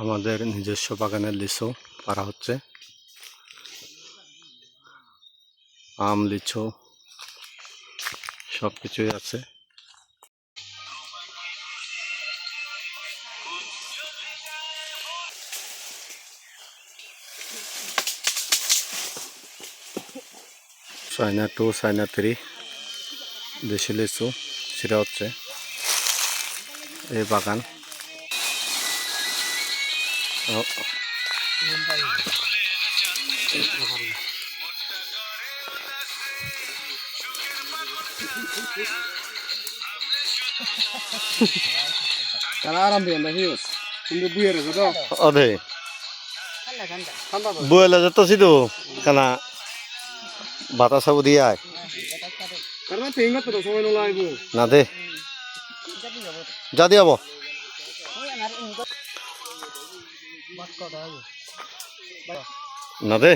আমাদের নিজস্ব বাগানের লিচু পাড়া হচ্ছে। আম, লিচু সব কিছুই আছে। চায়না 2, চায়না 3 দেশি লিচু সেটা হচ্ছে এই বাগান। অধে বুয়েলে যেতেছি তো কেনা বাতা সাবু দিয়ে আয় না দে যা দিয়ে হব না দে